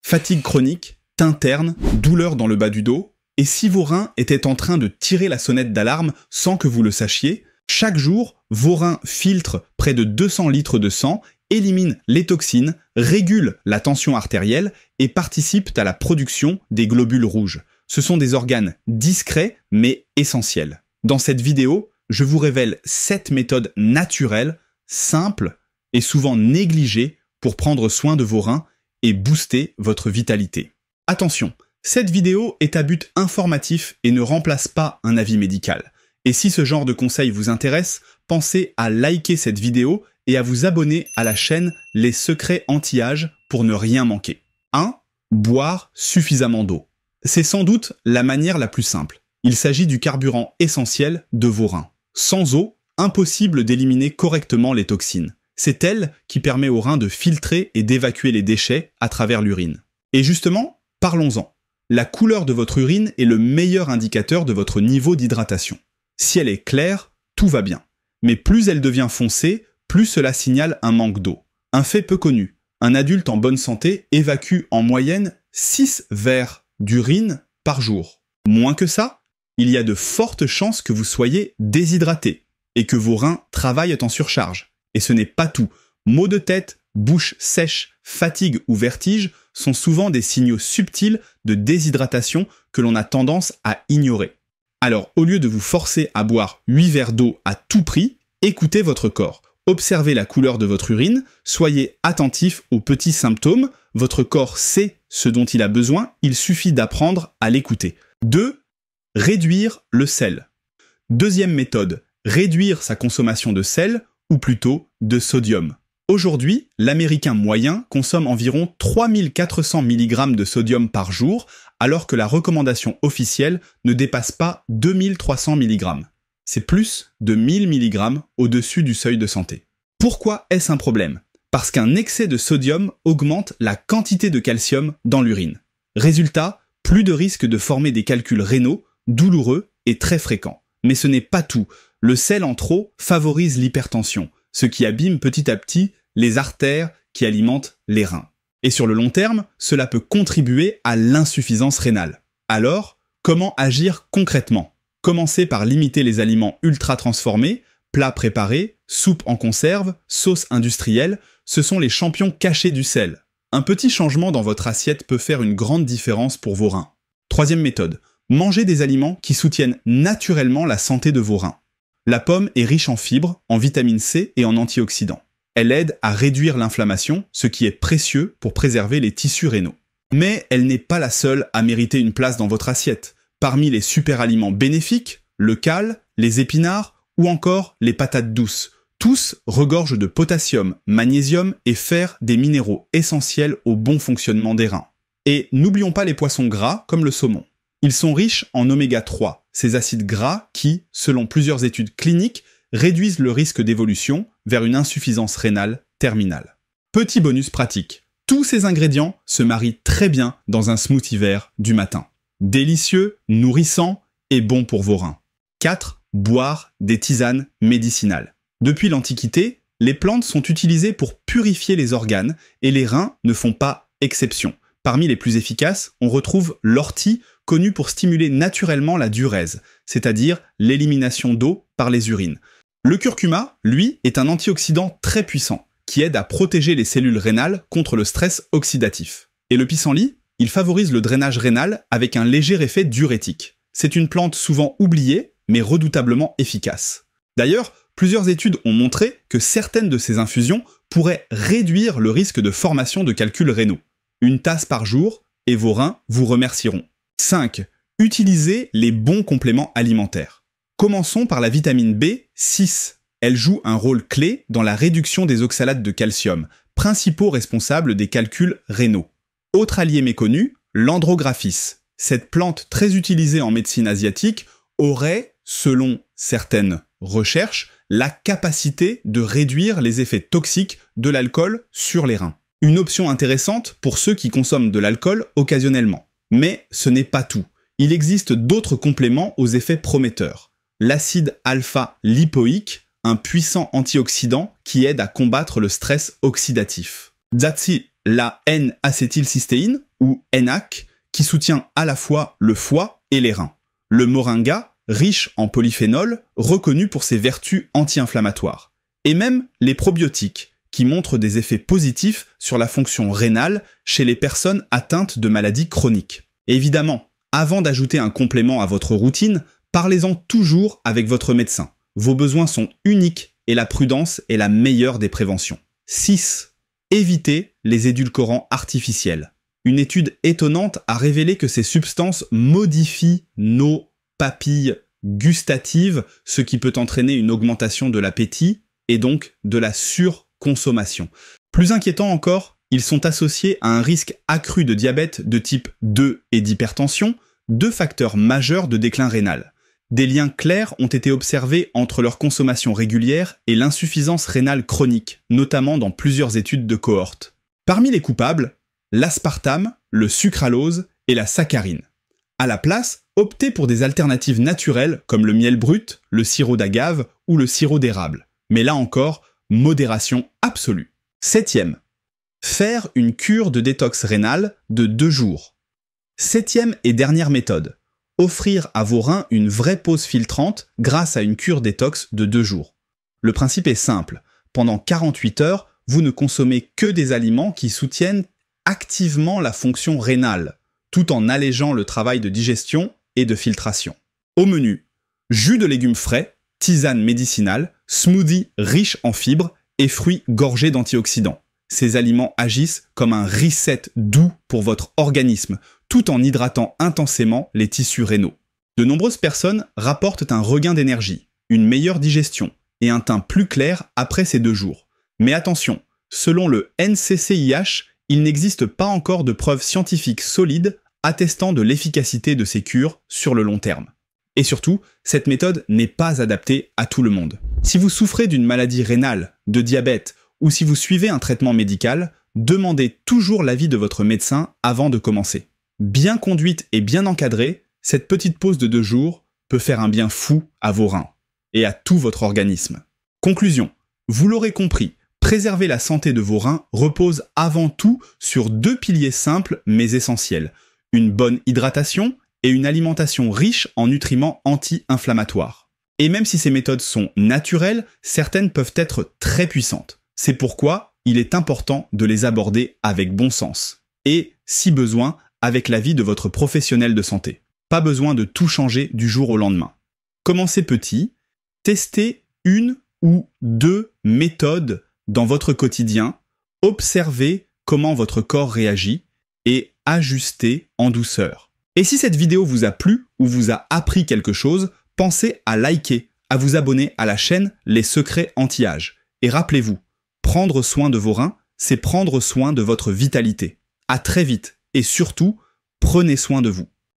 fatigue chronique, interne, douleur dans le bas du dos, et si vos reins étaient en train de tirer la sonnette d'alarme sans que vous le sachiez, chaque jour, vos reins filtrent près de 200 litres de sang, éliminent les toxines, régulent la tension artérielle et participent à la production des globules rouges. Ce sont des organes discrets mais essentiels. Dans cette vidéo, je vous révèle 7 méthodes naturelles, simples et souvent négligées pour prendre soin de vos reins et booster votre vitalité. Attention, cette vidéo est à but informatif et ne remplace pas un avis médical. Et si ce genre de conseils vous intéresse, pensez à liker cette vidéo et à vous abonner à la chaîne Les Secrets Anti-Âge pour ne rien manquer. 1. Boire suffisamment d'eau. C'est sans doute la manière la plus simple. Il s'agit du carburant essentiel de vos reins. Sans eau, impossible d'éliminer correctement les toxines. C'est elle qui permet aux reins de filtrer et d'évacuer les déchets à travers l'urine. Et justement, parlons-en. La couleur de votre urine est le meilleur indicateur de votre niveau d'hydratation. Si elle est claire, tout va bien. Mais plus elle devient foncée, plus cela signale un manque d'eau. Un fait peu connu, un adulte en bonne santé évacue en moyenne 6 verres d'urine par jour. Moins que ça, il y a de fortes chances que vous soyez déshydraté et que vos reins travaillent en surcharge. Et ce n'est pas tout. Maux de tête, bouche sèche, fatigue ou vertige sont souvent des signaux subtils de déshydratation que l'on a tendance à ignorer. Alors, au lieu de vous forcer à boire 8 verres d'eau à tout prix, écoutez votre corps. Observez la couleur de votre urine, soyez attentif aux petits symptômes, votre corps sait ce dont il a besoin, il suffit d'apprendre à l'écouter. 2. Réduire le sel. Deuxième méthode, réduire sa consommation de sel, ou plutôt de sodium. Aujourd'hui, l'Américain moyen consomme environ 3400 mg de sodium par jour, alors que la recommandation officielle ne dépasse pas 2300 mg. C'est plus de 1000 mg au-dessus du seuil de santé. Pourquoi est-ce un problème ? Parce qu'un excès de sodium augmente la quantité de calcium dans l'urine. Résultat, plus de risque de former des calculs rénaux, douloureux et très fréquents. Mais ce n'est pas tout. Le sel en trop favorise l'hypertension, ce qui abîme petit à petit les artères qui alimentent les reins. Et sur le long terme, cela peut contribuer à l'insuffisance rénale. Alors, comment agir concrètement ? Commencez par limiter les aliments ultra transformés, plats préparés, soupes en conserve, sauces industrielles, ce sont les champions cachés du sel. Un petit changement dans votre assiette peut faire une grande différence pour vos reins. Troisième méthode, mangez des aliments qui soutiennent naturellement la santé de vos reins. La pomme est riche en fibres, en vitamine C et en antioxydants. Elle aide à réduire l'inflammation, ce qui est précieux pour préserver les tissus rénaux. Mais elle n'est pas la seule à mériter une place dans votre assiette. Parmi les super-aliments bénéfiques, le cale, les épinards ou encore les patates douces. Tous regorgent de potassium, magnésium et fer, des minéraux essentiels au bon fonctionnement des reins. Et n'oublions pas les poissons gras comme le saumon. Ils sont riches en oméga 3, ces acides gras qui, selon plusieurs études cliniques, réduisent le risque d'évolution vers une insuffisance rénale terminale. Petit bonus pratique. Tous ces ingrédients se marient très bien dans un smoothie vert du matin. Délicieux, nourrissant et bon pour vos reins. 4. Boire des tisanes médicinales. Depuis l'Antiquité, les plantes sont utilisées pour purifier les organes et les reins ne font pas exception. Parmi les plus efficaces, on retrouve l'ortie, connue pour stimuler naturellement la diurèse, c'est-à-dire l'élimination d'eau par les urines. Le curcuma, lui, est un antioxydant très puissant, qui aide à protéger les cellules rénales contre le stress oxydatif. Et le pissenlit, il favorise le drainage rénal avec un léger effet diurétique. C'est une plante souvent oubliée, mais redoutablement efficace. D'ailleurs, plusieurs études ont montré que certaines de ces infusions pourraient réduire le risque de formation de calculs rénaux. Une tasse par jour, et vos reins vous remercieront. 5. Utilisez les bons compléments alimentaires. Commençons par la vitamine B6. Elle joue un rôle clé dans la réduction des oxalates de calcium, principaux responsables des calculs rénaux. Autre allié méconnu, l'andrographis. Cette plante très utilisée en médecine asiatique aurait, selon certaines recherches, la capacité de réduire les effets toxiques de l'alcool sur les reins. Une option intéressante pour ceux qui consomment de l'alcool occasionnellement. Mais ce n'est pas tout. Il existe d'autres compléments aux effets prometteurs. L'acide alpha-lipoïque, un puissant antioxydant qui aide à combattre le stress oxydatif. That's it. la N-acétylcystéine, ou NAC, qui soutient à la fois le foie et les reins. Le moringa, riche en polyphénol, reconnu pour ses vertus anti-inflammatoires. Et même les probiotiques, qui montrent des effets positifs sur la fonction rénale chez les personnes atteintes de maladies chroniques. Et évidemment, avant d'ajouter un complément à votre routine, parlez-en toujours avec votre médecin. Vos besoins sont uniques et la prudence est la meilleure des préventions. 6. Évitez les édulcorants artificiels. Une étude étonnante a révélé que ces substances modifient nos papilles gustatives, ce qui peut entraîner une augmentation de l'appétit et donc de la surconsommation. Plus inquiétant encore, ils sont associés à un risque accru de diabète de type 2 et d'hypertension, deux facteurs majeurs de déclin rénal. Des liens clairs ont été observés entre leur consommation régulière et l'insuffisance rénale chronique, notamment dans plusieurs études de cohorte. Parmi les coupables, l'aspartame, le sucralose et la saccharine. À la place, optez pour des alternatives naturelles comme le miel brut, le sirop d'agave ou le sirop d'érable. Mais là encore, modération absolue. 7e. Faire une cure de détox rénal de 2 jours. 7e et dernière méthode. Offrir à vos reins une vraie pause filtrante grâce à une cure détox de 2 jours. Le principe est simple. Pendant 48 heures, vous ne consommez que des aliments qui soutiennent activement la fonction rénale, tout en allégeant le travail de digestion et de filtration. Au menu, jus de légumes frais, tisane médicinale, smoothie riche en fibres et fruits gorgés d'antioxydants. Ces aliments agissent comme un reset doux pour votre organisme, tout en hydratant intensément les tissus rénaux. De nombreuses personnes rapportent un regain d'énergie, une meilleure digestion et un teint plus clair après ces 2 jours. Mais attention, selon le NCCIH, il n'existe pas encore de preuves scientifiques solides attestant de l'efficacité de ces cures sur le long terme. Et surtout, cette méthode n'est pas adaptée à tout le monde. Si vous souffrez d'une maladie rénale, de diabète, ou si vous suivez un traitement médical, demandez toujours l'avis de votre médecin avant de commencer. Bien conduite et bien encadrée, cette petite pause de 2 jours peut faire un bien fou à vos reins et à tout votre organisme. Conclusion, vous l'aurez compris, préserver la santé de vos reins repose avant tout sur 2 piliers simples mais essentiels. Une bonne hydratation et une alimentation riche en nutriments anti-inflammatoires. Et même si ces méthodes sont naturelles, certaines peuvent être très puissantes. C'est pourquoi il est important de les aborder avec bon sens. Et, si besoin, avec l'avis de votre professionnel de santé. Pas besoin de tout changer du jour au lendemain. Commencez petit, testez 1 ou 2 méthodes dans votre quotidien, observez comment votre corps réagit et ajustez en douceur. Et si cette vidéo vous a plu ou vous a appris quelque chose, pensez à liker, à vous abonner à la chaîne Les Secrets Anti-Âge. Et rappelez-vous, prendre soin de vos reins, c'est prendre soin de votre vitalité. À très vite et surtout, prenez soin de vous.